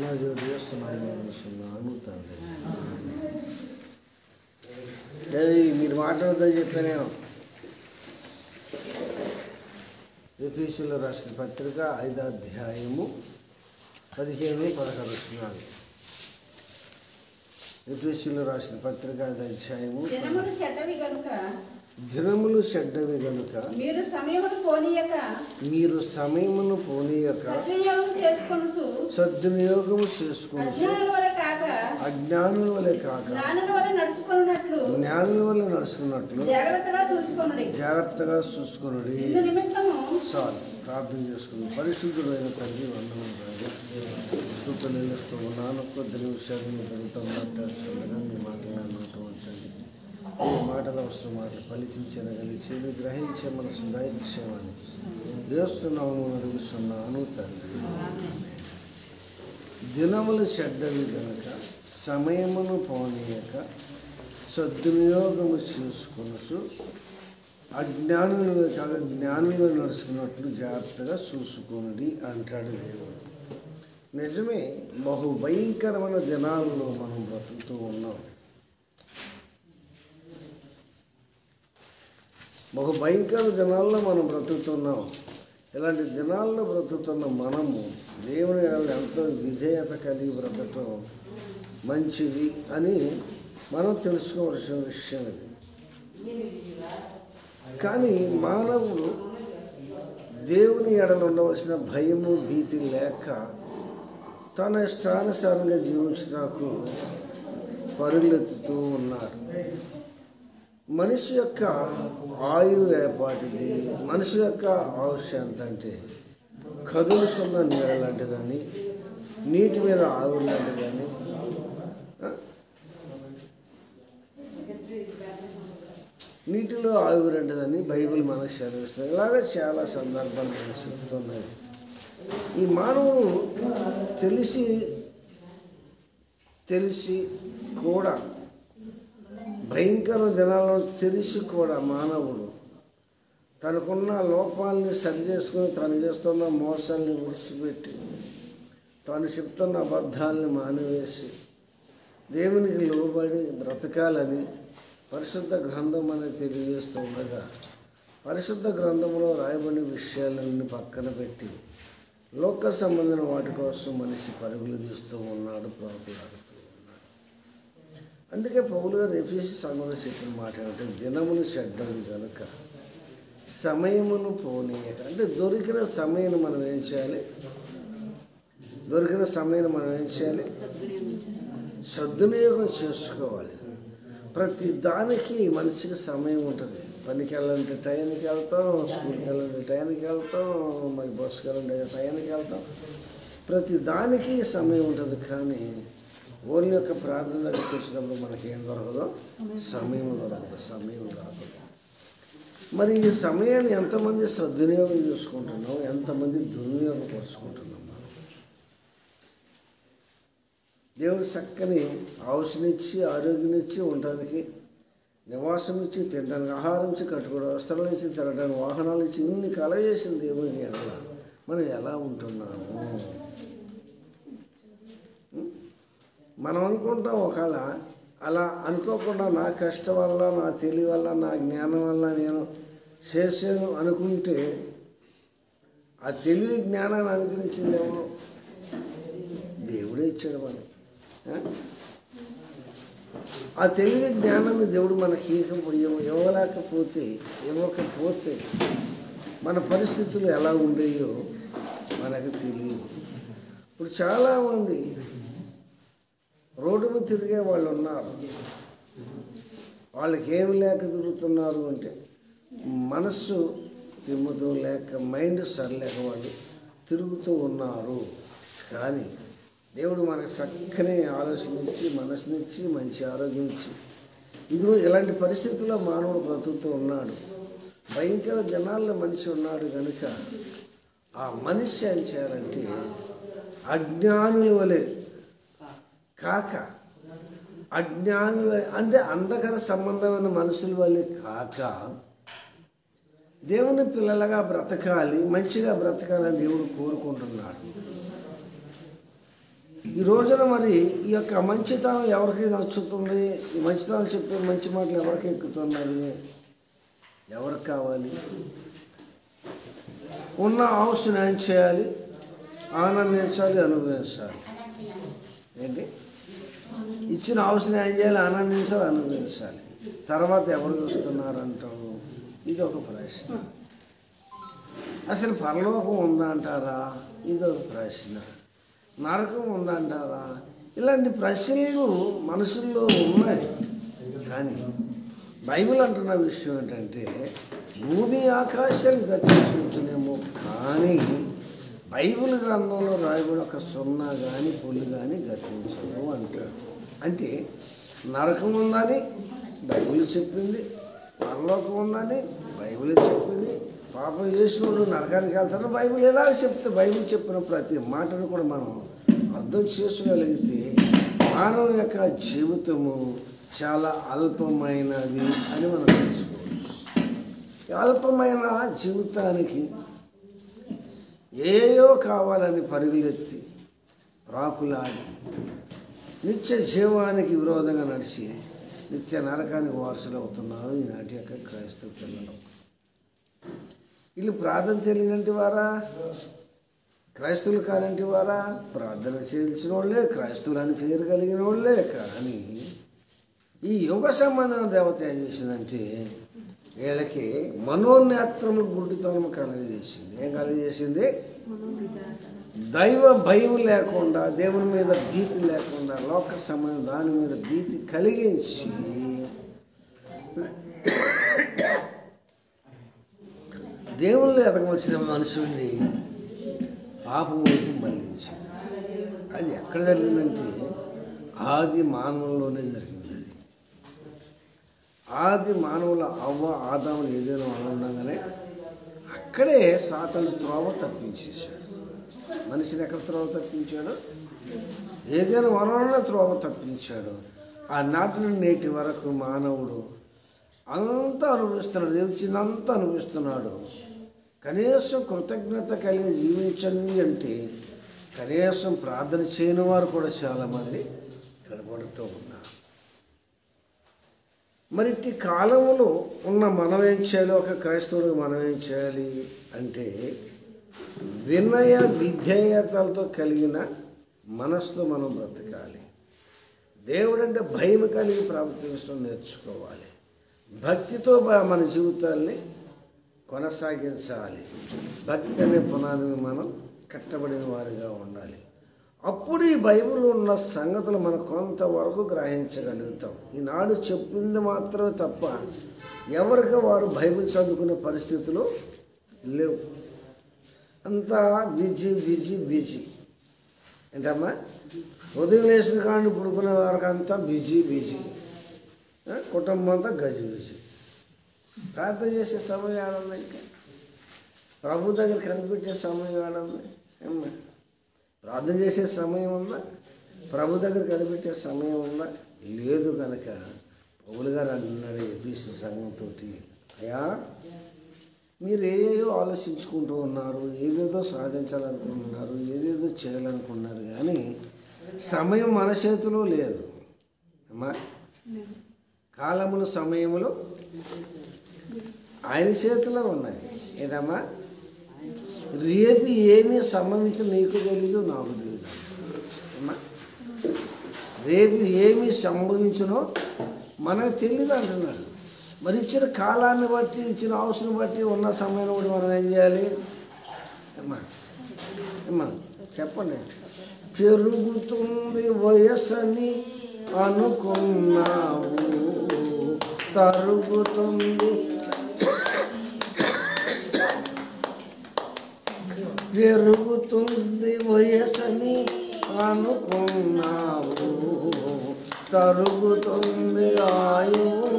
నా జోడు చేస్తున్నాను తండ్రి. మీరు మాట్లాడదని చెప్పాను. ఎఫెసీయులకు రాసిన పత్రిక 5వ అధ్యాయము 15-16 వచనాలు. ఎఫెసీయులకు రాసిన పత్రిక 5వ అధ్యాయము. దినములు చెడ్డవి గనుక మీరు సమయమును పోనీయక సద్వినియోగము చేసుకొనుచు అజ్ఞానుల వలె కాక జ్ఞానుల వలె నడుచుకున్నట్లు జాగ్రత్తగా చూసుకొనుడి. చాలు, ప్రార్థన చేసుకుని. పరిశుద్ధుడైన తండ్రి, వందనాలు రాజు. సూపర్ నిలుస్తూ ఉన్నాను. కొద్ది నిమిషాలు మీ దొరుకుతూ మాట్లాడుతుండగా మీ మాటలు ఉంచండి. ఈ మాటలు అవసరం మాటలు పలికించగలిచి మీరు గ్రహించే మనసు దయచేయమని చేస్తున్నాము అడుగుతున్నాను తండ్రి. దినములు చెడ్డవి కనుక సమయమును పోనీయక సద్వినియోగము చేసుకొనుచు అజ్ఞానులు కాక జ్ఞానులు నడుచుకున్నట్లు జాగ్రత్తగా చూసుకొనుడి అంటాడు దేవుడు. నిజమే, బహు భయంకరమైన దినాల్లో మనం బ్రతుకుతూ ఉన్నాం. బహు భయంకర దినాల్లో మనం బ్రతుకుతున్నాం. ఇలాంటి దినాల్లో బ్రతుకుతున్న మనము దేవుని ఎంతో విధేయత కలిగి బ్రతకటం మంచిది అని మనం తెలుసుకోవాల్సిన విషయం ఇది. కానీ మానవుడు దేవుని ఎడల ఉండవలసిన భయము భీతి లేక తన ఇష్టానుసారంగా జీవించడానికి పరులెత్తుతూ ఉన్నారు. మనిషి యొక్క ఆయువు ఏపాటిది, మనిషి యొక్క ఆయుష్యం ఎంత అంటే కదులుతున్న నీడ లాంటిదని, నీటి మీద ఆవులు లాంటిదని, నీటిలో ఆయువు లాంటిదని బైబిల్ మనకు చదివిస్తుంది. ఇలాగే చాలా సందర్భాలు మనకు చెప్తున్నాయి. ఈ మానవుడు తెలిసి కూడా భయంకర దినాలను తెలిసి కూడా మానవుడు తనకున్న లోపాలని సరిచేసుకొని తను చేస్తున్న మోసాలని విడిచిపెట్టి తాను చెప్తున్న అబద్ధాలని మానివేసి దేవునికి లోబడి బ్రతకాలని పరిశుద్ధ గ్రంథం అనేది తెలియజేస్తూ ఉండగా పరిశుద్ధ గ్రంథంలో రాయబడిన విషయాలన్నీ పక్కన పెట్టి లోక సంబంధమైన వాటి కోసం మనిషి పరుగులు తీస్తూ ఉన్నాడు, పోరాడుతూ ఉన్నాడు. అందుకే పౌలు గారు ఎఫెసీ సంఘంలో చెప్పిన మాట ఏమంటే, దినములు చెడ్డవి కనుక సమయమును పోనీయక. అంటే దొరికిన సమయాన్ని మనం ఏం చేయాలి? సద్వినియోగం చేసుకోవాలి. ప్రతి దానికి మనిషికి సమయం ఉంటుంది. పనికి వెళ్ళాలంటే టైంకి వెళ్తాం, స్కూల్కి వెళ్ళాలంటే టైంకి వెళ్తాం, మరి బస్సుకి వెళ్ళాలంటే టైంకి వెళ్తాం. ప్రతి దానికి సమయం ఉంటుంది. కానీ ఓన్లీ యొక్క ప్రార్థన దగ్గరికి వచ్చినప్పుడు మనకి ఏం దొరకదో? సమయం రాదు. మరి ఈ సమయాన్ని ఎంతమంది సద్వినియోగం చేసుకుంటున్నాం, ఎంతమంది దుర్వినియోగపరుచుకుంటున్నాం? దేవుడు చక్కని ఆయుష్నిచ్చి ఆరోగ్యాన్నిచ్చి ఉండడానికి నివాసం ఇచ్చి తినడానికి ఆహారం ఇచ్చి కట్టుకోవడం వస్త్రాలు ఇచ్చి తినడానికి వాహనాలు ఇచ్చి ఇన్ని కలగజేసిన దేవుని ఎడల మనం ఎలా ఉంటున్నాము? మనం అనుకుంటాం, ఒకవేళ అలా అనుకోకుండా నా కష్టం వల్ల, నా తెలివి వల్ల, నా జ్ఞానం వల్ల నేను చేసాను అనుకుంటే ఆ తెలివి జ్ఞానాన్ని అనుగ్రహించిందేమో దేవుడే ఇచ్చాడు మనకి. ఆ తెలివి జ్ఞానాన్ని దేవుడు మనకి ఇవ్వకపోతే మన పరిస్థితులు ఎలా ఉండేయో మనకు తెలియదు. ఇప్పుడు చాలామంది రోడ్డు మీద తిరిగే వాళ్ళు ఉన్నారు. వాళ్ళకి ఏమి లేక తిరుగుతున్నారు అంటే మనస్సు తిమ్ముతూ లేక, మైండ్ సరిలేక వాళ్ళు తిరుగుతూ ఉన్నారు. కానీ దేవుడు మనకు చక్కని ఆలోచనిచ్చి, మనసునిచ్చి, మంచి ఆరోగ్యం ఇచ్చి ఇలాంటి పరిస్థితుల్లో మానవుడు బ్రతుకుతూ ఉన్నాడు. భయంకర జనాల్లో మనిషి ఉన్నాడు కనుక ఆ మనిషి ఏం చేయాలంటే అజ్ఞానుల వలె కాక, అజ్ఞానుల అంటే అంధకార సంబంధమైన మనుషుల వలె కాక దేవుని పిల్లలుగా బ్రతకాలి, మంచిగా బ్రతకాలని దేవుడు కోరుకుంటున్నాడు. ఈ రోజున మరి ఈ యొక్క మంచితనం ఎవరికి నచ్చుతుంది? ఈ మంచితనం చెప్పే మంచి మాటలు ఎవరికి ఎక్కుతున్నది? ఎవరికి కావాలి? ఉన్న హౌస్ని ఏం చేయాలి? ఆనందించాలి, అనుభవించాలి. ఏంటి? ఇచ్చిన హౌస్ని ఏం చేయాలి? ఆనందించాలి, అనుభవించాలి. తర్వాత ఎవరు చూస్తున్నారంటారు? ఇది ఒక ప్రశ్న. అసలు పరలోకం ఉందంటారా? ఇది ఒక ప్రశ్న. నరకం ఉందంటారా? ఇలాంటి ప్రశ్నలు మనసుల్లో ఉన్నాయి. కానీ బైబిల్ అంటున్న విషయం ఏంటంటే భూమి ఆకాశాలు గతించునేమో, కానీ బైబిల్ గ్రంథంలో రాయబడి ఒక సున్నా కానీ పుల్లు కానీ గతించదు అంటాడు. అంటే నరకం ఉందని బైబిల్ చెప్పింది, పరలోకం ఉందని బైబిల్ చెప్పింది. పాపం చేసినోడు నరకానికి వెళ్తాడు బైబిల్ ఎలా చెప్తే, బైబిల్ చెప్పిన ప్రతి మాటను కూడా మనం అర్థం చేసుకోగలిగితే మానవ యొక్క జీవితము చాలా అల్పమైనది అని మనం తెలుసుకోవచ్చు. అల్పమైన జీవితానికి ఏయో కావాలని పరుగులెత్తి రాకులాడి నిత్య జీవానికి విరోధంగా నడిచి నిత్య నరకానికి వారసులు అవుతున్నారు ఈనాటి యొక్క క్రైస్తవ పిల్లలు. వీళ్ళు ప్రార్థన తెలియనంటి వారా? క్రైస్తవులు కానంటి వారా? ప్రార్థన చేయాల్సిన వాళ్ళే, క్రైస్తవులు అని పేరు కలిగిన వాళ్ళే. కానీ ఈ యుగ సంబంధం దేవత ఏం చేసిందంటే వీళ్ళకి మనోనేత్రము గుడ్డితనము కలుగజేసింది. ఏం కలుగజేసింది? దైవ భయం లేకుండా, దేవుని మీద భీతి లేకుండా, లోక సంబంధం దాని మీద భీతి కలిగించి దేవుళ్ళు ఎదగవలసిన మనుషుల్ని పాపం వైపు మళ్ళించింది. అది ఎక్కడ జరిగిందంటే ఆది మానవుల్లోనే జరిగింది. ఆది మానవుల అవ్వ ఆదాములు ఏదైనా ఉండగానే అక్కడే సాతాను త్రోవ తప్పించేశాడు. మనిషిని ఎక్కడ త్రోవ తప్పించాడు? ఏదైనా వనంలో త్రోవ తప్పించాడు. ఆ నాటి నుండి నేటి వరకు మానవుడు అంతా అనుభవిస్తున్నాడు, దేవుచినంతా అనుభవిస్తున్నాడు. కనీసం కృతజ్ఞత కలిగి జీవించండి అంటే కనీసం ప్రార్థన చేయని వారు కూడా చాలామంది కనబడుతూ ఉన్నారు. మరి ఇట్టి కాలంలో ఉన్న మనం ఏం చేయాలి? ఒక క్రైస్తవుడికి మనం ఏం చేయాలి అంటే వినయ విధేయతలతో కలిగిన మనసుతో మనం బ్రతకాలి. దేవుడంటే భయం కలిగి ప్రవర్తించడం నేర్చుకోవాలి. భక్తితో మన జీవితాల్ని కొనసాగించాలి. భక్తి అనే పునాదిని మనం కట్టబడిన వారిగా ఉండాలి. అప్పుడు ఈ బైబిల్ ఉన్న సంగతులు మనం కొంతవరకు గ్రహించగలుగుతాం. ఈనాడు చెప్పింది మాత్రమే తప్ప ఎవరికి వారు బైబిల్ చదువుకునే పరిస్థితులు లేవు. అంతా బిజీ బిజీ బిజీ. ఏంటమ్మా? ఉదయం లేచిన కానీ పుడుకునే వారికి అంతా బిజీ బిజీ, కుటుంబం అంతా గజిబిజీ. ప్రార్థన చేసే సమయం ఆడంది, ఇంకా ప్రభు దగ్గర కనిపించే సమయం ఆడంది. అమ్మా, ప్రార్థన చేసే సమయం ఉందా? ప్రభు దగ్గర కనిపెట్టే సమయం ఉందా? లేదు. కనుక పౌలు గారు అంటున్నాడు ఎఫెసీ సంఘంతో, అయ్యా మీరు ఏదో ఆలోచించుకుంటూ ఉన్నారు, ఏదేదో సాధించాలనుకుంటున్నారు, ఏదేదో చేయాలనుకున్నారు, కానీ సమయం మన చేతిలో లేదు. అమ్మా, కాలములు సమయములు ఆయన చేతిలో ఉన్నాయి. ఏంటమ్మా? రేపు ఏమీ సంభవించో నీకు తెలీదు, నాకు తెలీదు. అమ్మా, రేపు ఏమి సంభవించునో మనకు తెలియదు అంటున్నాడు. మరి ఇచ్చిన కాలాన్ని బట్టి, ఇచ్చిన అవసరం బట్టి, ఉన్న సమయంలో కూడా మనం ఏం చేయాలి? అమ్మా అమ్మా చెప్పండి. పెరుగుతుంది వయస్సని అనుకున్నావు, తరుగుతుంది. పెరుగుతుంది వయస్సని అనుకున్నావు, తరుగుతుంది ఆయువు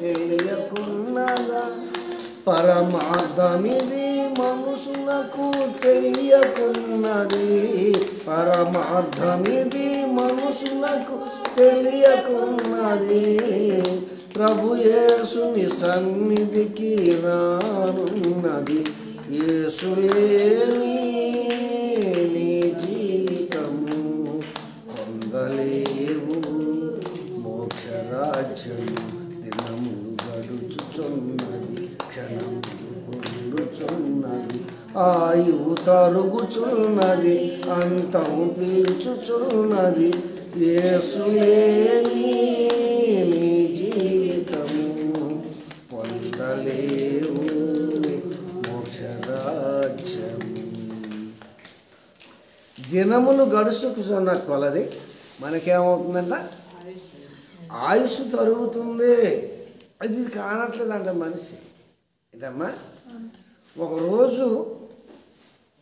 తెలియకున్నదా. పరమార్థమిది మనుషులకు తెలియకున్నది, పరమార్థమిది మనుషులకు తెలియకున్నది. ప్రభు యేసుని సన్నిధికి రానున్నది, యేసు లేని నీ జీవితము ఆయువు తరుగుచున్నది, అంతం పీల్చుచున్నది. యేసు లేని నీ జీవితము పొందలేవు మోక్షరాజ్యం. దినములు గడుచుకున్న కొలది మనకేమవుతుందంట? ఆయుష్ తరుగుతుంది. అది కానట్లేదంట మనిషి. ఏంటమ్మా, ఒకరోజు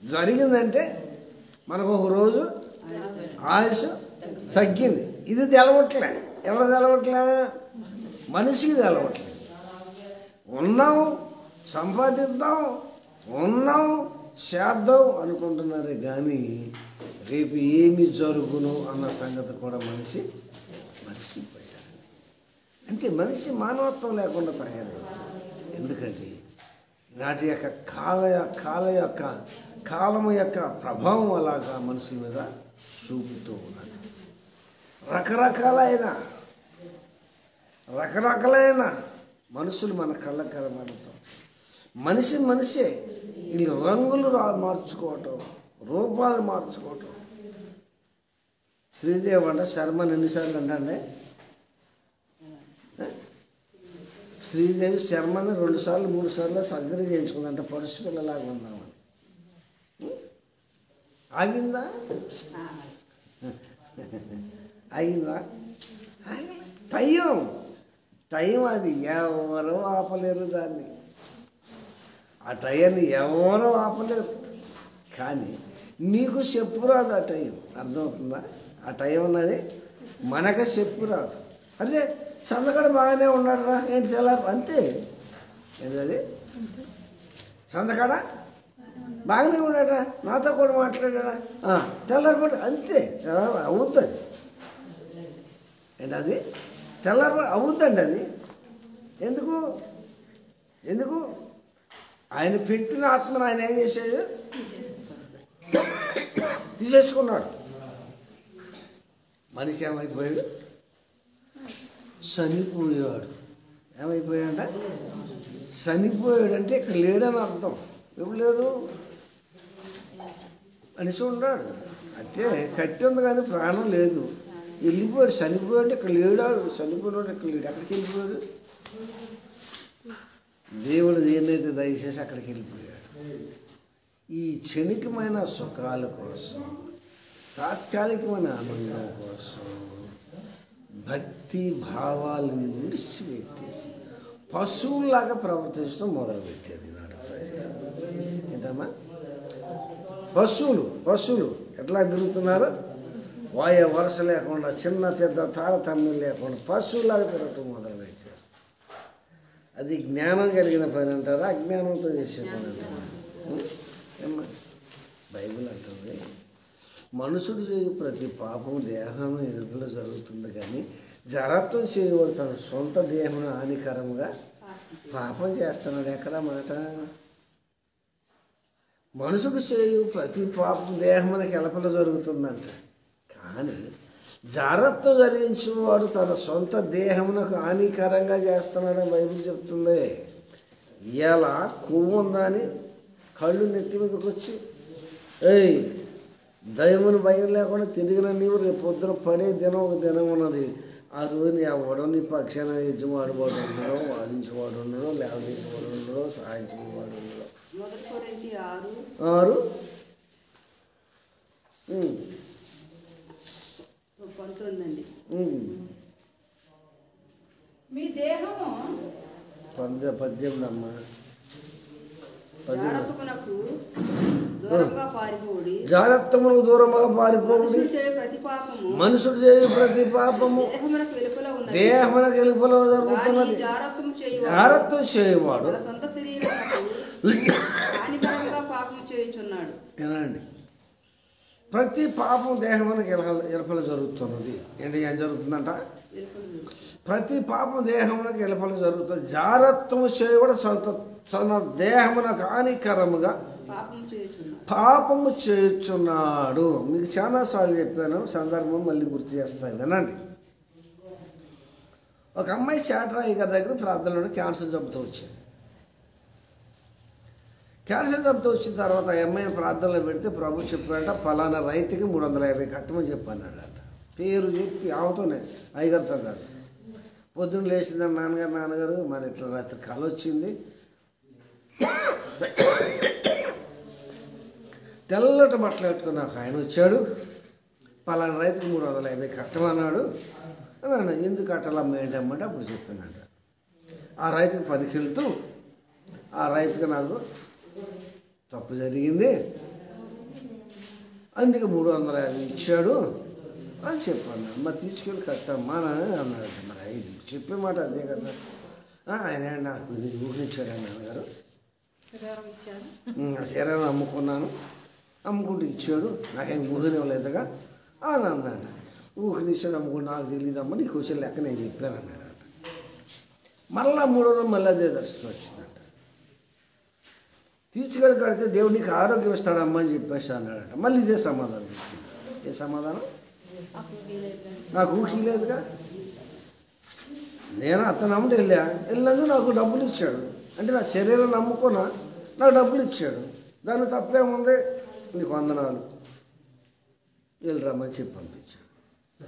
జరిగిందంటే మనకు ఒకరోజు ఆయుష్ తగ్గింది. ఇది తెలవట్లే. ఎవరు తెలవట్లే? మనిషికి తెలవట్లేదు. ఉన్నాం, సంపాదిద్దాం, ఉన్నాం, చేద్దాం అనుకుంటున్నారే కానీ రేపు ఏమి జరుగును అన్న సంగతి కూడా మనిషిపోయాడు. అంటే మనిషి మానవత్వం లేకుండా తయారయ్యాడు. ఎందుకంటే నాటి యొక్క కాలము యొక్క ప్రభావం అలాగా మనుషుల మీద చూపుతూ ఉన్నది. రకరకాలైన మనుషులు మన కళ్ళకు కనబడతాం. మనిషే వీళ్ళు రంగులు మార్చుకోవటం, రూపాలు మార్చుకోవటం. శ్రీదేవి అంట శర్మని ఎన్నిసార్లు అంటే శ్రీదేవి శర్మని 2 సార్లు 3 సార్లు సర్జరీ చేయించుకుందంట పరుసు పిల్లలాగా ఉందామని. ఆగిందా? టైం అది ఎవరో ఆపలేరు దాన్ని. ఆ టైంని ఎవరో ఆపలేరు. కానీ నీకు చెప్పు రాదు ఆ టైం. అర్థమవుతుందా? ఆ టైం అన్నది మనకు చెప్పు రాదు. అరే చందకాడ బాగానే ఉన్నాడు రా, ఏంటి తెల్లారు అంతే. ఏంటది? చందకాడ బాగానే ఉన్నాడా, నాతో కూడా మాట్లాడాడా, తెల్లారిపడి అంతే. అవుతుంది ఏంటది? తెల్లారిపడి అవుతుందండి అది. ఎందుకు ఆయన పెట్టిన ఆత్మను ఆయన ఏం చేశాడు? తీసేసుకున్నాడు. మనిషి ఏమైపోయాడు? చనిపోయాడు. ఏమైపోయాడంట? చనిపోయాడంటే ఇక్కడ లేడని అర్థం. ఎప్పుడు లేడు? మనిషి ఉన్నాడు అంటే కట్టి ఉంది కానీ ప్రాణం లేదు. వెళ్ళిపోయాడు. చనిపోయాడు ఇక్కడ లేడాడు. చనిపోయాడు ఇక్కడ లేడు. అక్కడికి వెళ్ళిపోయాడు. దేవుడు దేన్నైతే దయచేసి అక్కడికి వెళ్ళిపోయాడు. ఈ క్షణికమైన సుఖాల కోసం, తాత్కాలికమైన ఆనందం కోసం భక్తి భావాలను విడిచిపెట్టేసి పశువులాగా ప్రవర్తించడం మొదలుపెట్టేది నాడు ప్రజలు. ఏంటమ్మా? పశువులు ఎట్లా తిరుగుతున్నారు? వాయ వరుస లేకుండా, చిన్న పెద్ద తారతమ్యం లేకుండా పశువులాగా తిరగటం మొదలుపెట్టారు. అది జ్ఞానం కలిగిన పని అంటారా, అజ్ఞానంతో చేసే పని అంటారా? ఏమ్మా, బైబిల్ అంటుంది మనుషుడు చేయు ప్రతి పాపం దేహం ఎదుగులో జరుగుతుంది, కానీ జరత్వం చేయవాడు తన సొంత దేహం హానికరంగా పాపం చేస్తున్నాడు. ఎక్కడ మాట? మనుషుడు చేయు ప్రతి పాపం దేహమునకు ఎలపలో జరుగుతుందంట, కానీ జాగ్రత్త ధరించేవాడు తన సొంత దేహమునకు హానికరంగా చేస్తున్నాడని బైబిల్ చెప్తుంది. ఇలా కొవ్వు ఉందని కళ్ళు నెత్తి మీదకి వచ్చి దైవముని భయం లేకుండా తిరిగిన నీవు రేపు పొద్దున పడే దినం ఒక దినం ఉన్నది. ఆ రోజుని ఎవడో నీ పక్షాన యజమాడు వాడు ఉండడో, వాదించేవాడు ఉండడో, లేవదీసేవాడు ఉండడో, సాయించేవాడు ఉండడో. 6 మీ దేహము 18 అమ్మా. జాగ్రత్తమునకు దూరంగా పారిపోవుడి. మనుషుడు చేయు ప్రతి పాపము దేహమునకు వెలుపల జరుగుతున్నది. జాగ్రత్తం చేయవాడు ఏనండి ప్రతి పాపం దేహమునకు ఎలుపల జరుగుతున్నది. ఏంటి ఏం జరుగుతుందంట? ప్రతి పాపం దేహమునకు ఎలుపల జరుగుతుంది. జాగ్రత్తము చేయవాడు తన దేహమునకు హానికరముగా పాపము చేయుచున్నాడు. మీకు చాలాసార్లు చెప్పాను, సందర్భం మళ్ళీ గుర్తు చేస్తాను వినండి. ఒక అమ్మాయి చాటరాయి గారి దగ్గర ప్రార్థనలో క్యాన్సర్ జబ్బుతో వచ్చింది. క్యాన్సర్ జబ్బుతో వచ్చిన తర్వాత ఆ అమ్మాయిని ప్రార్థనలో పెడితే ప్రభు చెప్పాడంట, పలానా రైతుకి 350 కట్టమని చెప్పన్నాడట. పేరు చెప్పి ఆమెతోనే, అయ్యగారితో కాదు. పొద్దున్న లేచిందని నాన్నగారు మరి ఇట్లా రాత్రి కళ వచ్చింది, తెల్లటి బట్టలు పెట్టుకుని నాకు ఆయన వచ్చాడు, పలానా రైతుకి 350 కట్టమన్నాడు అని. ఎందుకు కట్టాలమ్మ ఏంటమ్మంటే అప్పుడు చెప్పానంట. ఆ రైతుకి 10కి వెళ్తూ ఆ రైతుకి నాకు తప్పు జరిగింది, అందుకే 350 ఇచ్చాడు అని చెప్పాను. మరి తీసుకెళ్ళి కట్టమ్మా అని అన్నాడు. మరి ఐదు చెప్పే మాట అదే కదా. ఆయన నాకు ఇది ఊహించాడు నాన్నగారు, శరీరం అమ్ముకున్నాను, అమ్ముకుంటూ ఇచ్చాడు, నాకేం ఊహనివ్వలేదుగా అని అన్నాడు. ఊహనిచ్చాడు, అమ్ముకుంటూ నాకు తెలియదమ్మా, నీకు వచ్చిన లెక్క నేను చెప్పాను అన్నాడు. మళ్ళా 3 రోజులు మళ్ళీ అదే దర్శనం వచ్చిందంట. తీసుకెళ్ళి కడితే దేవుడు నీకు ఆరోగ్యం ఇస్తాడమ్మా అని చెప్పేసి అన్నాడట. మళ్ళీ ఇదే సమాధానం. ఏ సమాధానం? నాకు ఊహి లేదుగా. నేను అతను అమ్మటి వెళ్ళినందుకు నాకు డబ్బులు ఇచ్చాడు, అంటే నా శరీరం నమ్ముకున్నా నాకు డబ్బులు ఇచ్చాడు, దాన్ని తప్పేముంది, నీకు వందనాలు వెళ్ళిరమ్మని చెప్పి పంపించాడు.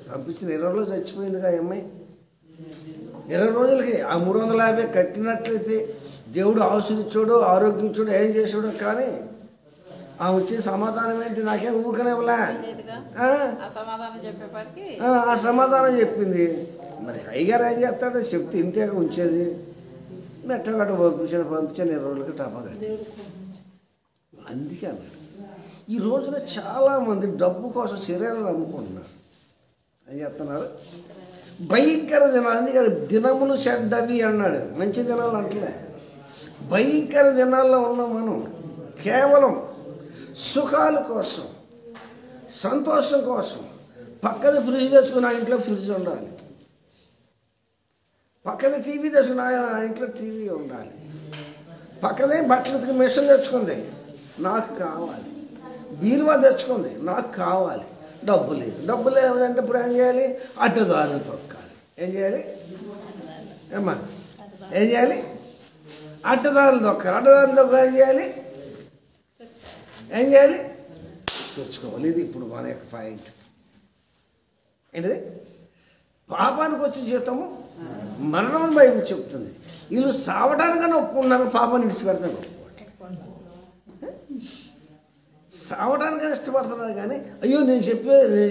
పంపించిన 20 రోజులు చచ్చిపోయిందిగా అమ్మాయి. 20 రోజులకి ఆ 350 కట్టినట్లయితే దేవుడు ఆశీర్వదించాడు, ఆరోగ్యం ఇచ్చాడు, ఏం చేసాడు. కానీ ఆ వచ్చే సమాధానం ఏంటి? నాకేం ఊకనేవలా ఆ సమాధానం చెప్పింది. మరి అయ్యగారు ఏం చేస్తాడు? చెప్తే ఇంటిగా ఉంచేది, మెట్టగట్ట పంపించాను 20 రోజులకి టపాగా. అందుకే అన్నాడు. ఈ రోజున చాలామంది డబ్బు కోసం శరీరాలు అమ్ముకుంటున్నారు అని చెప్తున్నారు. భయంకర దినాలు, అందుకని దినములు చెడ్డవి అన్నాడు, మంచి దినాలు అంటలే. భయంకర దినాల్లో ఉన్నాం మనం. కేవలం సుఖాల కోసం, సంతోషం కోసం పక్కది ఫ్రిడ్జ్ తెచ్చుకుని ఆ ఇంట్లో ఫ్రిడ్జ్ ఉండాలి, పక్కది టీవీ తెచ్చుకుని ఆ ఇంట్లో టీవీ ఉండాలి, పక్కదే బట్టలకి మిషన్ తెచ్చుకుంది నాకు కావాలి, బీరువా తెచ్చుకుంది నాకు కావాలి. డబ్బు లేదు, డబ్బు లేదంటే ఇప్పుడు ఏం చేయాలి? అడ్డదారులు తొక్కాలి. ఏం చేయాలి ఏమ్మా? ఏం చేయాలి? అడ్డదారులు తొక్కాలి. అడ్డదారులు తొక్క ఏం చేయాలి? ఏం చేయాలి? తెచ్చుకోవాలి. ఇది ఇప్పుడు మన యొక్క పాయింట్ ఏంటిది? పాపానికి వచ్చే జీతము మరణం అని బైబిల్ చెప్తుంది. వీళ్ళు సావడానికన్నా ఒప్పుకున్నారు, పాపాన్ని విడిచిపెడతాను సావడానికైనా ఇష్టపడుతున్నారు. కానీ అయ్యో నేను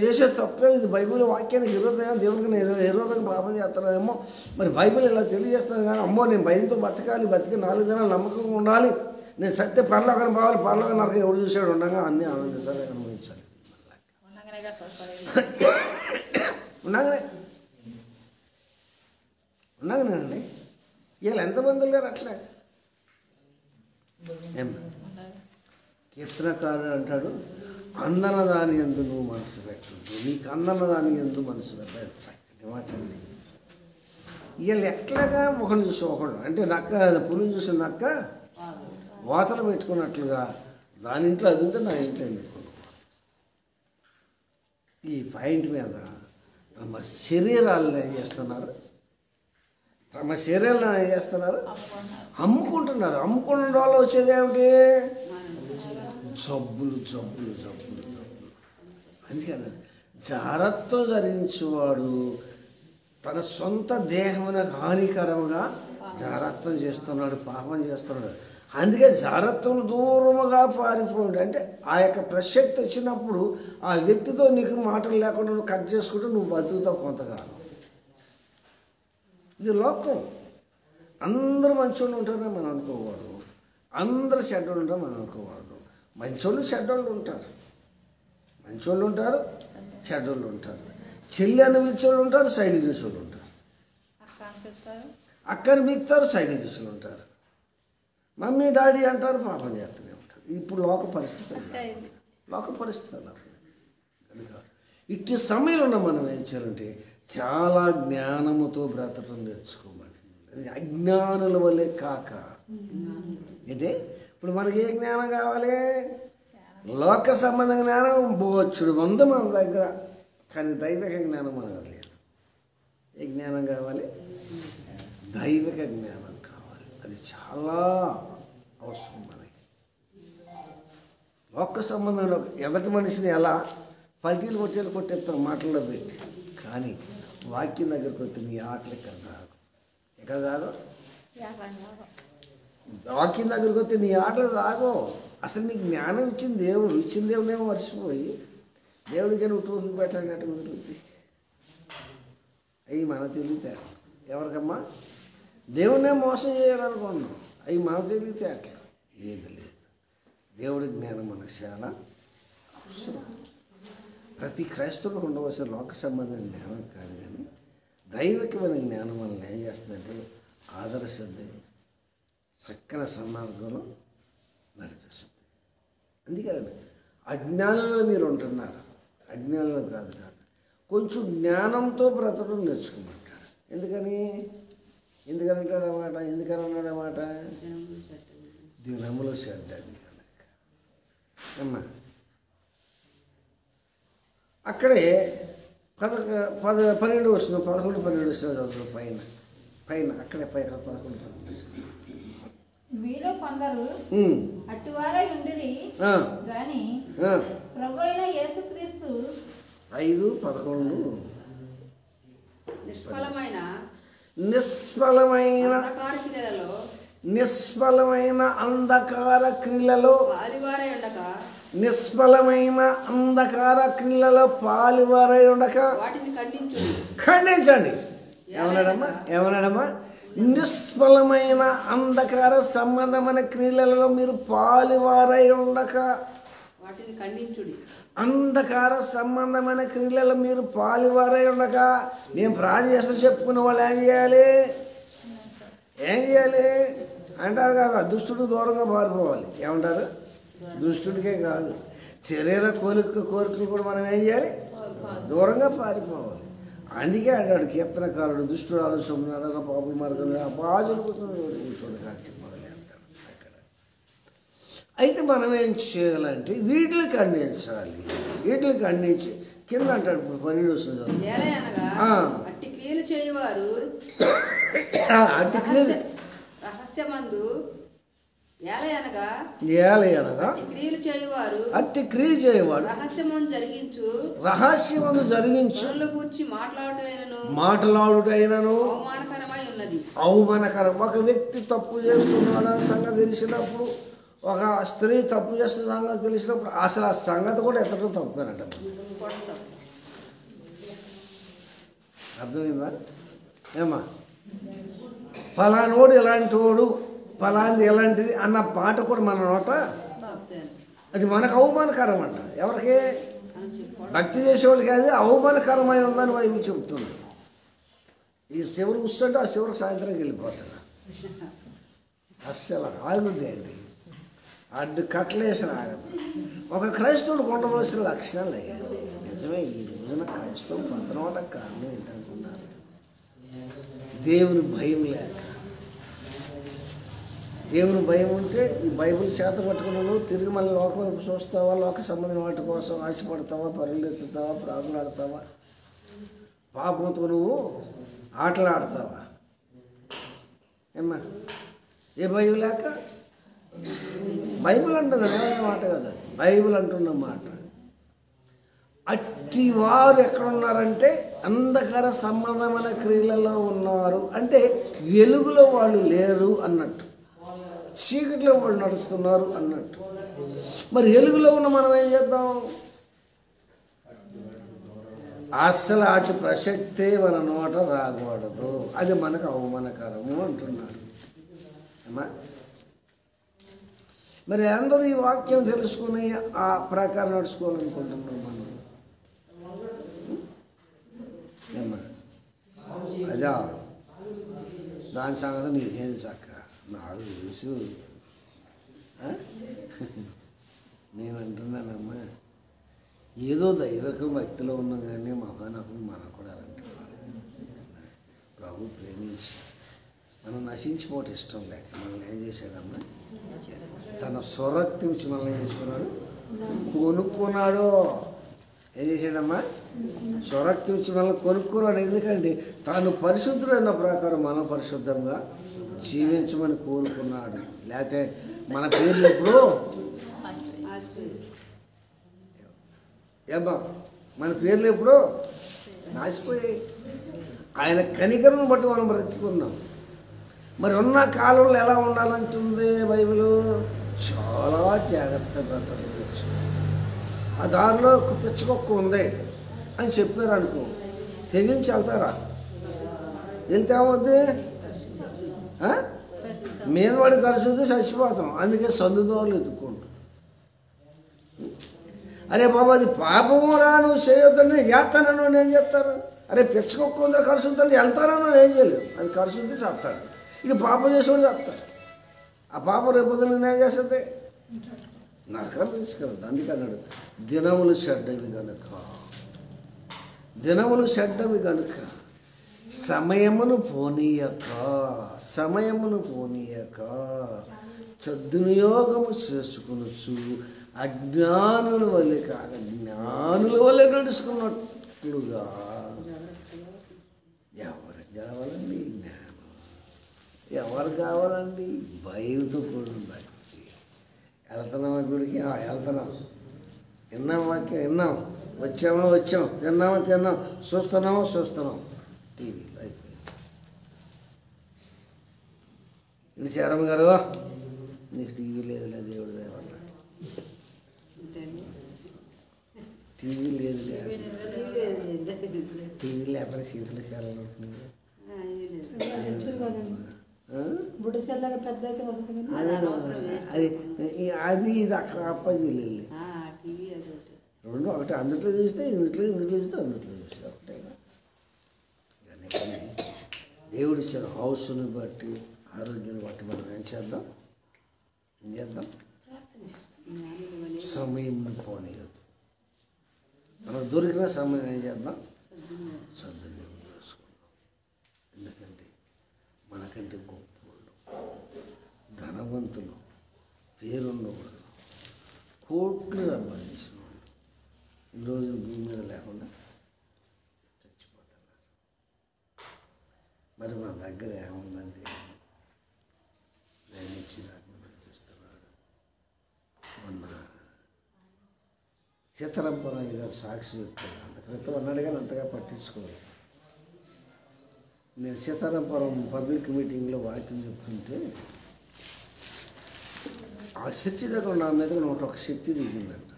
చేసే తప్పే, ఇది బైబిల్ వాక్యానికి విరోధంగా, దేవునికి నేను విరోధంగా పాపం చేస్తున్నానేమో, మరి బైబిల్ ఇలా తెలియజేస్తున్నాను. కానీ అమ్మో నేను భయంతో బతకాలి, బతికి 4 దినాలు నమ్మకంగా ఉండాలి, నేను సత్య పరలోకం పోవాలి, పరలోకం నరకం ఎవరు చూసాడు ఉండగా అన్నీ ఆనందించాలి, అనుభవించాలి. ఉన్నాగానండి. వీళ్ళు ఎంతమంది లేరు అట్లా. కీర్తనకారుడు అంటాడు, అందన దాని ఎందు నువ్వు మనసు పెట్టు, నీకు అందన దాని ఎందు మనసు పెట్టు. మాట వీళ్ళు ఎట్లాగా ఒకరిని చూసి ఒకడు, అంటే నక్క పులిని చూసి నక్క వాతలు పెట్టుకున్నట్లుగా దాని ఇంట్లో అది ఉంటే నా ఇంట్లో పెట్టుకున్నాను. ఈ పాయింట్ మీద తమ శరీరాలను ఏం చేస్తున్నారు? తమ శరీరాలను ఏం చేస్తున్నారు? అమ్ముకుంటున్నారు. అమ్ముకున్న వల్ల వచ్చేది ఏమిటి? జబ్బులు జబ్బులు జబ్బులు జబ్బులు. అందుకని జాగ్రత్త ధరించేవాడు తన సొంత దేహమునకు హానికరంగా జాగ్రత్తం చేస్తున్నాడు, పాపం చేస్తున్నాడు. అందుకే జాగ్రత్తలు దూరముగా పారిపోయాడు. అంటే ఆ యొక్క ప్రసక్తి వచ్చినప్పుడు ఆ వ్యక్తితో నీకు మాటలు లేకుండా నువ్వు కట్ చేసుకుంటే నువ్వు బతుకుతావు కొంతకాలం. ఇది లోకం. అందరూ మంచోళ్ళు ఉంటారని మనం అనుకోకూడదు, అందరూ చెడ్డోళ్ళు ఉంటారని మనం అనుకోకూడదు. మంచోళ్ళు చెడ్డోళ్ళు ఉంటారు, మంచోళ్ళు ఉంటారు, చెడ్డోళ్ళు ఉంటారు. చెల్లి అని పిలిచేవాళ్ళు ఉంటారు, సైకిల్ చేసేవాళ్ళు ఉంటారు. అక్కని పిలుస్తారు, సైకిల్ చేసేవాళ్ళు ఉంటారు. మమ్మీ డాడీ అంటారు, పాపం చేస్తూనే ఉంటారు. ఇప్పుడు లోక పరిస్థితి అలా. కనుక ఇట్టి సమయంలో మనం ఏం చేయాలంటే చాలా జ్ఞానముతో బ్రతకడం నేర్చుకోమని. అజ్ఞానుల వల్లే కాక అంటే ఇప్పుడు మనకి ఏ జ్ఞానం కావాలి? లోక సంబంధ జ్ఞానం బోచ్చుడు ఉంది మన దగ్గర, కానీ దైవిక జ్ఞానం మనకు లేదు. ఏ జ్ఞానం కావాలి? దైవిక జ్ఞానం కావాలి. అది చాలా అవసరం మనకి. ఒక్క సంబంధంలో ఎదటి మనిషిని ఎలా పల్టీలు కొట్టేస్తాం మాటల్లో పెట్టి. కానీ వాక్యం దగ్గరికి వస్తే నీ ఆటలు ఎక్కడ రాదు. వాక్యం దగ్గరికి వస్తే నీ ఆటలు సాగో. అసలు నీకు జ్ఞానం ఇచ్చిన దేవుడేమో మర్చిపోయి దేవుడికి నువ్వు టూర్లు పెట్టాలంటే కుదురుతుంది. అవి మన తెలివితేట. ఎవరికమ్మా? దేవుడినే మోసం చేయాలనుకున్నాం. అవి మన తెలివితేట. లేదు, దేవుడి జ్ఞానం మనకు చాలా అవసరం. ప్రతి క్రైస్తవులకు ఉండవలసిన లోక సంబంధమైన జ్ఞానం కాదు, కానీ దైవికమైన జ్ఞానం మనల్ని ఏం చేస్తుందంటే ఆదర్శద్ది చక్కని సన్మార్గంలో నడిపిస్తుంది. అందుకేనండి అజ్ఞానంలో మీరు ఉంటున్నారు. అజ్ఞానంలో కాదు, కొంచెం జ్ఞానంతో బ్రతకడం నేర్చుకోమంటాడు. ఎందుకని అన్నాడన్నమాట దినములో చెడ్డది కనుక. అమ్మా అక్కడే 12 వస్తుంది, 11, 12 వస్తుంది పైన అక్కడే 11, 12 మీలో కొందరు అట్టివారై ఉండిరి గాని ప్రభువైన యేసుక్రీస్తు 5, 11 నిష్ఫలమైన అంధకార క్రియలలో పాలువారై ఉండక ఖండించండి. ఏమన్నాడమ్మా? నిష్ఫలమైన అంధకార సంబంధమైన క్రియలలో మీరు పాలువారై ఉండక అంధకార సంబంధమైన క్రియలలో మీరు పాలువారై ఉండక. నేను ప్రార్థన చేస్తూ చెప్పుకునే వాళ్ళు ఏం చేయాలి అంటారు కదా, దుష్టుడు దూరంగా పారిపోవాలి. ఏమంటారు? దుష్టుడికే కాదు, శరీర కోరికలు కూడా మనం ఏం చేయాలి? దూరంగా పారిపోవాలి. అందుకే అంటాడు కీర్తనకారుడు, దుష్టుడు ఆలోచన పాపుల మార్గం బాజులు కూర్చోండి మొదలెడతాడు అక్కడ. అయితే మనం ఏం చేయాలంటే వీటిని ఖండించాలి. వీటిని ఖండించి కింద అంటాడు. ఇప్పుడు 12 వస్తుంది. అట్టి క్రియలు చేయవారు అట్టి క్రియ చేయవాడు రహస్యమందు జరిగించు మాట్లాడుటైనను అవమానకరం. ఒక వ్యక్తి తప్పు చేస్తున్నాడని సంగతి తెలిసినప్పుడు, ఒక స్త్రీ తప్పు చేస్తున్న సంగతి తెలిసినప్పుడు అసలు ఆ సంగతి కూడా ఎత్తడం తప్పుగానట. అర్థమైందా? ఏమా ఫలానోడు ఎలాంటి వాడు, ఫలాంది ఎలాంటిది అన్న పాట కూడా మన నోట, అది మనకు అవమానకరం అంట. ఎవరికి? భక్తి చేసేవాళ్ళకి అది అవమానకరమై ఉందని వైపు చెబుతుంది. ఈ శివుడు కూర్చుంటే ఆ శివుడికి సాయంత్రం వెళ్ళిపోతాడు. అస్సలు ఆగుద్ది ఏంటి? అడ్డు కట్టలేసిన ఆగదు. ఒక క్రైస్తవుడికి ఉండవలసిన లక్షణాలు అయ్యాయి. నిజమే, ఈ రోజున క్రైస్తవం పతనవడానికి కారణం ఏంటనుకున్నారు? దేవుని భయం లేక. దేవుని భయం ఉంటే ఈ బైబిల్ చేత పట్టుకున్నాను తిరిగి మళ్ళీ లోకం వైపు చూస్తావా? లోక సంబంధం వాటి కోసం ఆశపడతావా? పరుగులెత్తుతావా? ప్రాకులాడతావా? పాపంతో నువ్వు ఆటలాడతావా? ఏమ్మా ఏ భయం లేక? బైబిల్ అంటుంది, అదే మాట కదా, బైబిల్ అంటున్న మాట. అట్టి వారు ఎక్కడున్నారంటే అంధకార సంబంధమైన క్రియలలో ఉన్నారు. అంటే వెలుగులో వాళ్ళు లేరు అన్నట్టు, చీకటిలో వాళ్ళు నడుస్తున్నారు అన్నట్టు. మరి వెలుగులో ఉన్న మనం ఏం చేద్దాం? అస్సలు అటు ప్రసక్తే మన నోట రాకూడదు, అది మనకు అవమానకరము అంటున్నారు. అమ్మా మరి అందరూ ఈ వాక్యం తెలుసుకుని ఆ ప్రకారం నడుచుకోవాలనుకుంటున్నాం మనం. ఏమ్మా అదా దాని సంగతి నీకేం చక్క నాకు తెలుసు. నేను అంటున్నానమ్మా, ఏదో దైవక భక్తిలో ఉన్నాం కానీ మహానకులు మనకు కూడా అంటున్నారు. ప్రభు ప్రేమించి మనం నశించిపోవటం ఇష్టం లేక మనల్ని ఏం చేశాడమ్మా? తన స్వరక్తి నుంచి మనల్ని ఏం చేసుకున్నాడు? కొనుక్కున్నాడు. ఏం చేశాడమ్మా? స్వరక్తి నుంచి మనల్ని కొనుక్కున్నాడు. ఎందుకంటే తాను పరిశుద్ధుడైన ప్రకారం మనం పరిశుద్ధంగా జీవించమని కోరుకున్నాడు. లేకపోతే మన పేర్లు ఎప్పుడు ఏమ్మా మన పేర్లు ఎప్పుడో నాసిపోయాయి. ఆయన కనికరం బట్టి మనం బ్రతికున్నాం. మరి ఉన్న కాలంలో ఎలా ఉండాలంటుంది బైబిల్? చాలా జాగ్రత్తగా బ్రతకవచ్చు. ఆ దారిలో పిచ్చుకొక్క ఉంది అని చెప్పారు అనుకో, తెగించి వెళ్తారా? వెళ్తే ఏమవుద్ది? మీద వాడి కలిసి చచ్చిపోతాం. అందుకే సందుదోళ్ళు ఎత్తుకుంటాం. అరే బాబు అది పాపము రా, నువ్వు చేయొద్దని చేస్తానని నేను చెప్తారు. అరే పిచ్చుకొక్క ఉందా ఖర్చు ఉందంటే వెళ్తానని ఏం చేయలేవు. అది ఖర్చు ఉంది చెప్తాడు. ఇది పాపం చేసేవాడు చెప్తాడు. ఆ పాపం రేపొద్దున ఏం చేస్తుంది? నరకం తీసుకెళ్తుంది. అందుకే అన్నాడు దినములు చెడ్డవి కనుక, దినములు చెడ్డవి కనుక సమయమును పోనీయక సద్వినియోగము చేసుకొనొచ్చు అజ్ఞానుల వల్లే కాక జ్ఞానుల వల్లే నడుచుకున్నట్లుగా. ఎవరికి కావాలండి జ్ఞానం? ఎవరు కావాలండి? భయంతో కూడిన భక్తి. వెళ్తున్నామా గుడికి? వెళ్తున్నాం. విన్నాం వాక్యం, విన్నాం. వచ్చాం, తిన్నాం, చూస్తున్నాం. టీవీ అయిపోయింది. ఇది చేరమ్మ గారు, నీకు టీవీ లేదులే దేవుడి దయ వల్ల. టీవీ లేదులే. టీవీ లేకపోతే సీతలు చేరాలి ఉంటుంది. అది ఇది అక్కడ అప్పాజీలు రెండు ఒకటి. అందుట్లో చూస్తే ఇందుట్లో చూస్తే ఒకటే. దేవుడు ఇచ్చిన హౌస్ని బట్టి, ఆరోగ్యాన్ని బట్టి మనం ఏం చేద్దాం? సమయం పోనీయద్దు. మనం దొరికిన సమయం ఏం చేద్దాం? సద్వినియోగం చేసుకుందాం. ఎందుకంటే మనకంటే గొప్పవాళ్ళు, ధనవంతులు, పేరున్నవాళ్ళు, కోట్లు సంపాదించిన వాళ్ళు ఈరోజు భూమి మీద లేకుండా చచ్చిపోతున్నారు. మరి మన దగ్గర ఏముందండి? నేను ఇచ్చి నాకు నడిపిస్తున్నాడు. మొన్న సీతారాంపురం గారు సాక్షి చెప్పారు. అంత క్రితం అన్నాడు కానీ అంతగా పట్టించుకోలేదు. నేను సీతారాంపురం పబ్లిక్ మీటింగ్లో వాక్యం చెప్తుంటే ఆ చర్చి దగ్గర నా మీద 101 శక్తి దిగిందంట.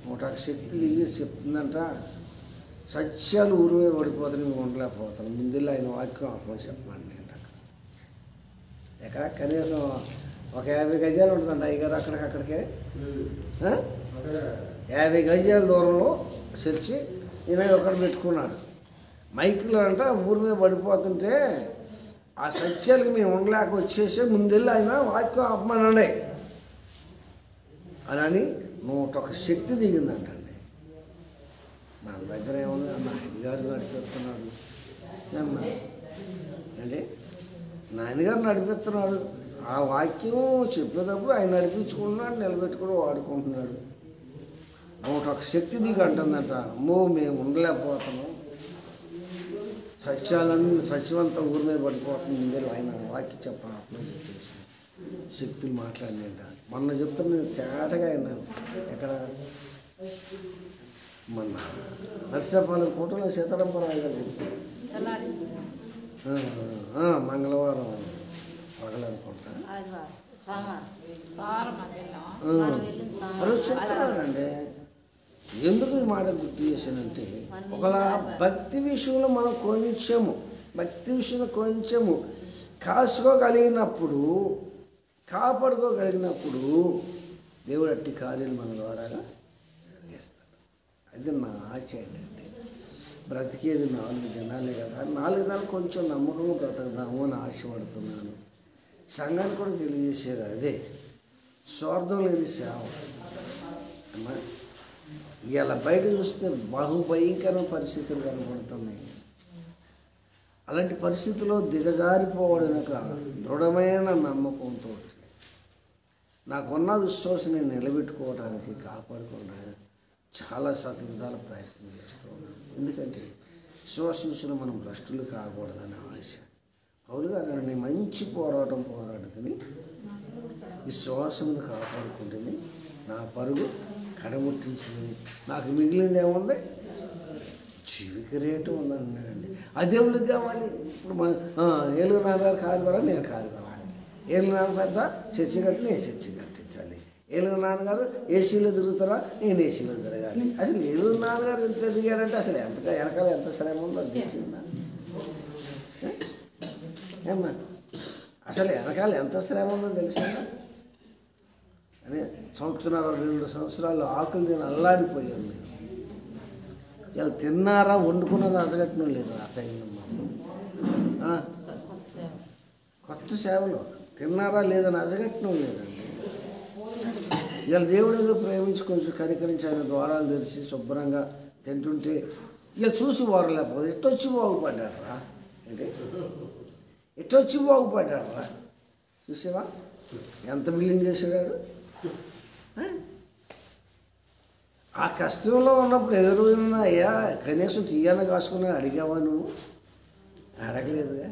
101 శక్తి దిగి చెప్తుందంట, సత్యాలు ఊరి మీద పడిపోతాను, మేము ఉండలేకపోతాను. ముందులో ఆయన వాక్యం ఆత్మ చెప్పండి అంట. ఎక్కడ కనీసం ఒక 50 గజాలు ఉంటుందంట అయ్యగారు అక్కడికే 50 గజాల దూరంలో చర్చి ఈయన ఒకటి పెట్టుకున్నాడు. మైకులో అంట ఊరి మీద పడిపోతుంటే ఆ సత్యాలకి మేము ఉండలేక వచ్చేసి ముందెళ్ళి ఆయన వాక్యం ఆపమనండి అని 101 శక్తి దిగిందంటండి. మన దగ్గర ఏముంది? నాయనగారు నడిపిస్తున్నాడు అంటే నాయనగారు నడిపిస్తున్నాడు. ఆ వాక్యం చెప్పేటప్పుడు ఆయన నడిపించుకుంటున్నాడు, నిలబెట్టుకుని వాడుకుంటున్నాడు. 101 శక్తి దిగి అంటుందట, అమ్మో మేము ఉండలేకపోతున్నాం, సత్యవంతం ఊరి మీద పడిపోతుంది, ముందే ఆయన వాక్యం చెప్పాను అప్పుడు చెప్పేసి శక్తులు మాట్లాడినంట. మొన్న చెప్తున్నా నేను తేటగా విన్నాను. ఎక్కడ? మొన్న నర్సాపాలెం ఫోటోలో సీతారాంపురం గారు చెప్తాను. మంగళవారం పగలనుకుంటా చెప్తానండి. ఎందుకు ఈ మాట గుర్తు చేశానంటే, ఒకలా భక్తి విషయంలో మనం కొంచెము కాపాడుకోగలిగినప్పుడు దేవుడు అట్టి కార్యాలు మన ద్వారా చేస్తాడు. అది నా ఆశ ఏంటంటే, బ్రతికేది 4 దినాలే కదా, 4 దినాలు కొంచెం నమ్మకంగా బ్రతకదాము అని ఆశపడుతున్నాను. సంఘాన్ని కూడా తెలియజేసేది అదే, స్వార్థం లేని సేవ. అమ్మా ఇలా బయట చూస్తే బహుభయంకరమైన పరిస్థితులు కనబడుతున్నాయి. అలాంటి పరిస్థితుల్లో దిగజారిపోవడం దృఢమైన నమ్మకంతో నాకున్న విశ్వాసం నేను నిలబెట్టుకోవడానికి, కాపాడుకోవడానికి చాలా శతవిధాల ప్రయత్నం చేస్తూ ఉన్నాను. ఎందుకంటే విశ్వాసం మనం భ్రష్టులు కాకూడదని ఆశ. పౌలు గారు నేను మంచి పోరాడుతుంది, విశ్వాసమును కాపాడుకుంటుంది, నా పరుగు కడముట్టించింది, నాకు మిగిలింది ఏముంది? జీవిక రేటు ఉందన్నాడండి. అదే వాళ్ళకి కావాలి. ఇప్పుడు ఏలుగు నాన్నగారు కారు కూడా నేను కారు కావాలి, ఏలుగు నాన్న పెద్ద చర్చి కట్టి నేను చర్చి కట్టించాలి, ఏలుగు నాన్నగారు ఏసీలో తిరుగుతారా నేను ఏసీలో తిరగాలి. అసలు ఏలుగు నాన్నగారు ఎంత దిగాడంటే అసలు ఎంత వెనకాల ఎంత శ్రమ ఉందో అది తెలిసిందా? ఏమ్మా అసలు వెనకాల ఎంత శ్రమ ఉందో తెలిసిందా? అదే 1.5-2 సంవత్సరాలు ఆకులు తిని అల్లాడిపోయాను. ఇలా తిన్నారా వండుకున్నది అసగట్టడం లేదు ఆ టైంలో. కొత్త సేవలు తిన్నారా లేదని అసగట్టడం లేదండి. ఇలా దేవుడు ఏదో ప్రేమించి కొంచెం కనికరించి ఆయన ద్వారాలు తెరిచి శుభ్రంగా తింటుంటే ఇలా చూసి వారు లేకపోతే ఎట్టొచ్చి బాగుపడ్డారా? అంటే ఎట్టొచ్చి బాగుపడ్డారా? చూసావా ఎంత బిల్డింగ్ చేసాడు? ఆ కష్టంలో ఉన్నప్పుడు ఎదురున్నా అయ్యా కనీసం తీయాలని కాసుకుని అడిగావా? నువ్వు అడగలేదుగా.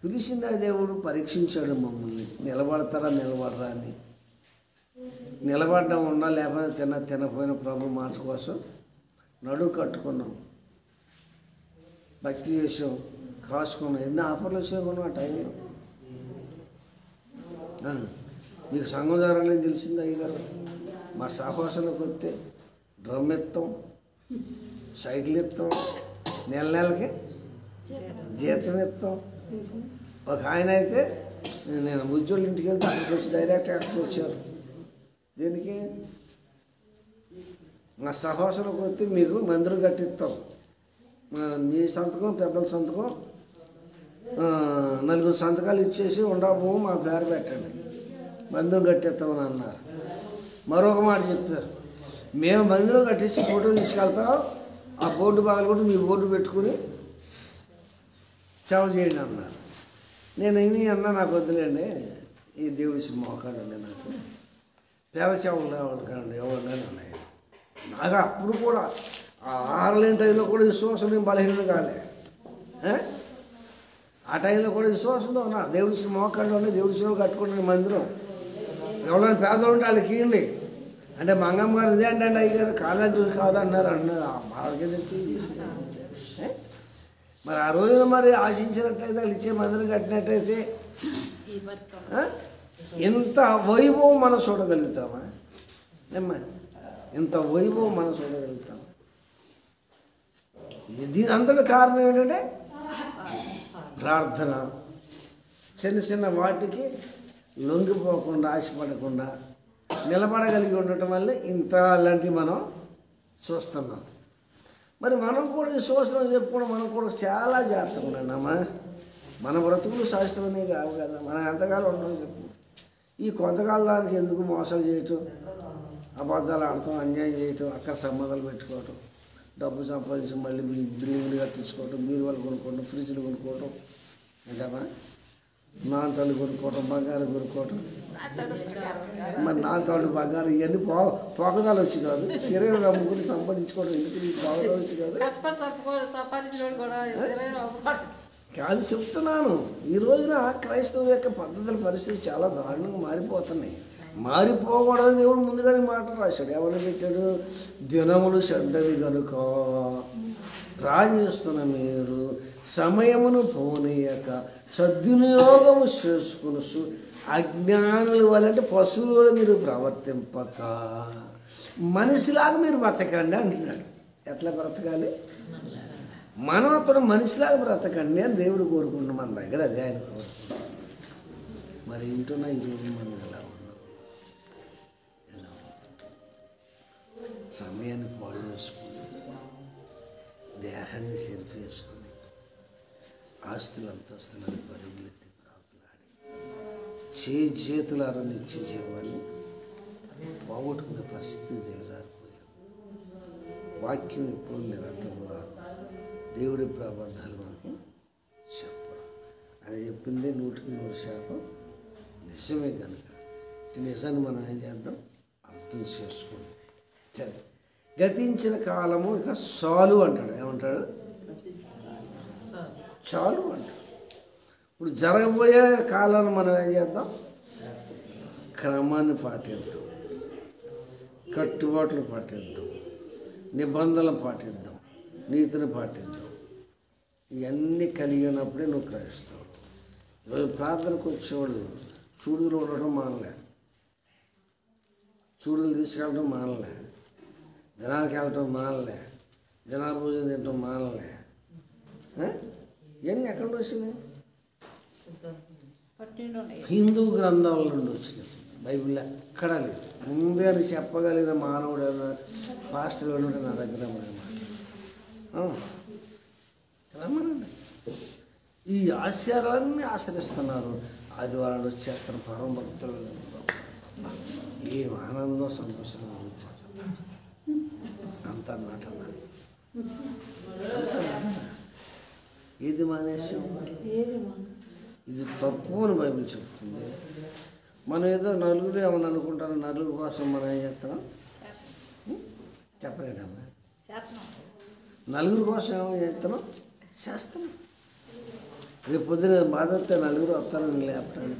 పిలిచిందా దేవుడు, పరీక్షించాడు మమ్మల్ని. నిలబడతారా నిలబడరా అని. నిలబడ్డం ఉన్నా లేకపోతే తినపోయిన ప్రభు మాట కోసం నడువు కట్టుకున్నాం, భక్తి చేసాం, కాసుకున్నాం. ఎన్ని ఆఫర్లు వచ్చాయి ఆ టైంలో. మీకు సంఘం జరగలేదు తెలిసింది అయ్యగారు. మా సహవాసంలోకి వస్తే డ్రమ్ ఎత్తాం, సైకిల్ ఎత్తాం, నెలకి జీతం ఎత్తాం. ఒక ఆయన అయితే నేను ఉద్యోగుల ఇంటికి వెళ్తే అక్కడికి వచ్చి డైరెక్ట్గా అక్కడికి వచ్చారు. దేనికి? మా సహవాసంలోకి వస్తే మీకు మందిరం కట్టిస్తాం, మీ సంతకం పెద్దల సంతకం 4 సంతకాలు ఇచ్చేసి ఉండవు మా పేరు పెట్టండి, మందిరం కట్టేస్తామని అన్నారు. మరొక మాట చెప్పారు, మేము మందిరం కట్టించి ఫోటో తీసుకెళ్తాం, ఆ బోర్డు బాగా కూడా మీ బోర్డు పెట్టుకుని సేవ చేయండి అన్నారు. నేను ఇన్ని అన్నా నాకు వద్దులేండి, ఈ దేవుడి మోకాడండి, నాకు పేద సేవలు ఎవరికండి ఎవరిని ఉన్నాయి. నాకు అప్పుడు కూడా ఆ ఆరలేని టైంలో కూడా విశ్వాసం నేను బలహీన కాలే. ఆ టైంలో కూడా విశ్వాసంలో ఉన్నా. దేవుడి మోకాళ్ళు ఉన్నాయి, దేవుడి సేవ కట్టుకుంటున్న మందిరం. ఎవరైనా పేదలు ఉంటే వాళ్ళకి ఇవ్వండి అంటే మంగమ్మ గారు ఇదే అంటే అయ్యారు కాదగ్గురు కాదన్నారు వాళ్ళకే తెచ్చి. మరి ఆ రోజున మరి ఆశించినట్లయితే వాళ్ళు ఇచ్చే మందిరం కట్టినట్టయితే ఎంత వైభవం మనం చూడగలుగుతామా? ఏమ్మా ఇంత వైభవం మనం చూడగలుగుతామా? దీని అంతటి కారణం ఏంటంటే ప్రార్థన. చిన్న చిన్న వాటికి లొంగిపోకుండా ఆశపడకుండా నిలబడగలిగి ఉండటం వల్ల ఇంత అలాంటివి మనం చూస్తున్నాం. మరి మనం కూడా విశ్వాసం చెప్పుకోవడం మనం కూడా చాలా జాగ్రత్తగా ఉన్నామా? మన బ్రతుకులు శాస్త్రమే కావు కదా, మనం ఎంతకాలం ఉండడం చెప్పు. ఈ కొంతకాలం దానికి ఎందుకు మోసాలు చేయటం, అబద్ధాలు ఆడటం, అన్యాయం చేయటం, అక్కడ సంబంధాలు పెట్టుకోవటం, డబ్బు సంపాదించి మళ్ళీ బిల్డింగ్లు కట్టించుకోవటం, బీరువాలు కొనుక్కోవటం, ఫ్రిడ్జ్లు కొనుక్కోవటం, అంటామా నాలుగు కొనుక్కోవటం, బంగారం కొనుక్కోవటం. మరి 4 బంగారం ఇవన్నీ పోకదాలు వచ్చి కాదు, శరీరం అమ్ముకుని సంపాదించుకోవడం ఎందుకు? నీకు పోకదాలు వచ్చి కాదు కాదు చెప్తున్నాను. ఈ రోజున క్రైస్తవ యొక్క పద్ధతుల పరిస్థితి చాలా దారుణంగా మారిపోతున్నాయి. మారిపోకూడదు దేవుడు ముందుగానే మాట రాశాడు. ఎవరు పెట్టాడు? దినములు చెడ్డవి కనుక రాజేస్తున్న మీరు సమయమును పోనీయక సద్వినియోగము చేసుకుని అజ్ఞానుల వలంటే పశువులు మీరు ప్రవర్తింపక మనిషిలాగా మీరు బ్రతకండి అంటున్నాడు. ఎట్లా బ్రతకాలి? మనం అతను మనిషిలాగా బ్రతకండి అని దేవుడు కోరుకుంటున్నాం. మన దగ్గర అదే ఆయన కోరుకుంటున్నాం. మరి ఇంటున్నా ఇది మనం ఎలా ఉన్నాం? సమయాన్ని పాడు చేసుకుని దేహాన్ని సెల్ఫ్ చేసుకుని ఆస్తులు అంతస్తులను పరుగులెత్తి ప్రాకులాడి చేతులారా నిత్య జీవాన్ని పోగొట్టుకునే పరిస్థితి దిగజారిపోయాం. వాక్యం ఎప్పుడు నిరంతరంగా దేవుడి ప్రబంధాలు మనకు చెప్పడం అని చెప్పింది 100% నిజమే. కనుక ఈ నిజాన్ని మనం ఏం చేద్దాం? అర్థం చేసుకోండి. సరే, గతించిన కాలము ఇక చాలు అంటాడు. ఏమంటాడు? చాలు అంటాడు. ఇప్పుడు జరగబోయే కాలాన్ని మనం ఏం చేద్దాం? క్రమాన్ని పాటిద్దాం. కట్టుబాట్లు పాటిద్దాం, నిబంధనలు పాటిద్దాం, నీతిని పాటిద్దాం. ఇవన్నీ కలిగినప్పుడే నువ్వు క్రైస్తవు. ఈరోజు ప్రార్థనకు వచ్చేవాడు చూడులు ఉండటం మానలే, చూడులు తీసుకెళ్ళడం మానలే, దినానికి వెళ్ళటం మానలే, దినాల భోజనం తినటం మానలే. ఇవన్నీ ఎక్కడ నుండి వచ్చినాయి? హిందూ గ్రంథాల నుండి వచ్చినాయి. బైబిల్ ఎక్కడా లేదు. ముందే అని చెప్పగలిగిన మానవుడు పాస్టర్ వెళ్ళి నా దగ్గర రమ్మనండి. ఈ ఆశ్చర్యాలన్నీ ఆశ్రయిస్తున్నారు. ఆదివారం వచ్చేస్తారు పరమ భక్తులు. ఏం ఆనందం, సంతోషం అంత నటన. ఏది మానేసాం? ఇది తప్పు అని బైబిల్ చెప్తుంది. మనం ఏదో నలుగురు ఏమని అనుకుంటారు, నలుగురు కోసం మనం ఏం చేస్తున్నాం చెప్పలేదమ్మా. నలుగురు కోసం ఏమో చేస్తున్నాం, చేస్తున్నాం. రేపు పొద్దున బాధ వస్తే నలుగురు వస్తారని లేపడానికి.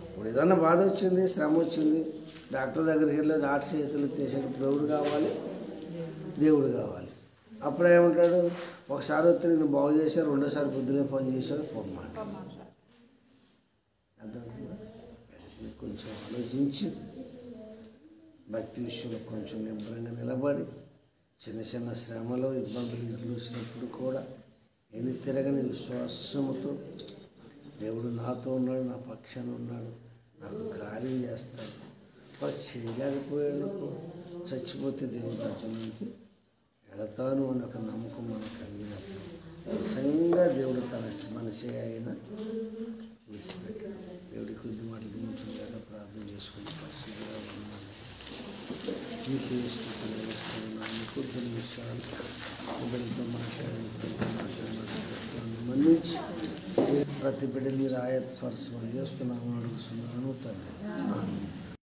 ఇప్పుడు ఏదన్నా బాధ వచ్చింది, శ్రమ వచ్చింది, డాక్టర్ దగ్గరికి వెళ్ళి డాక్టర్ చేతులు తీసేటప్పుడు దేవుడు కావాలి, దేవుడు కావాలి. అప్పుడు ఏమంటాడు, ఒకసారి వస్తే నేను బాగు చేశాను, రెండోసారి పొద్దునే ఫోన్ చేశాను, ఫోన్ మాట. అర్థమవుతుందా? కొంచెం ఆలోచించి భక్తి విషయంలో కొంచెం నిబ్బరంగా నిలబడి, చిన్న చిన్న శ్రమలో ఇబ్బందులు ఇట్లు వచ్చినప్పుడు కూడా ఎన్ని తిరగని విశ్వాసముతో దేవుడు నాతో ఉన్నాడు, నా పక్షాన ఉన్నాడు, నాకు కార్యం చేస్తాడు. వాడు చేయలేకపోయాడు, చచ్చిపోతే దేవుడు రాజ్యానికి వెళతాను అని ఒక నమ్మకం మనకు కలిగినప్పుడు నిజంగా దేవుడు మన అయినా విడిచిపెట్టాడు. దేవుడి కొద్ది మాటలు దించుగా ప్రార్థన చేసుకుని పరిస్థితిగా ఉన్నాను. మీకు ఇస్తున్నాను కొద్ది నిమిషాలు బిడ్డలతో మాట్లాడిన మన్నించి ప్రతి బిడ్డ మీరు ఆయత్ పరస్పరం చేస్తున్నాను అడుగుతున్నాను తండ్రి.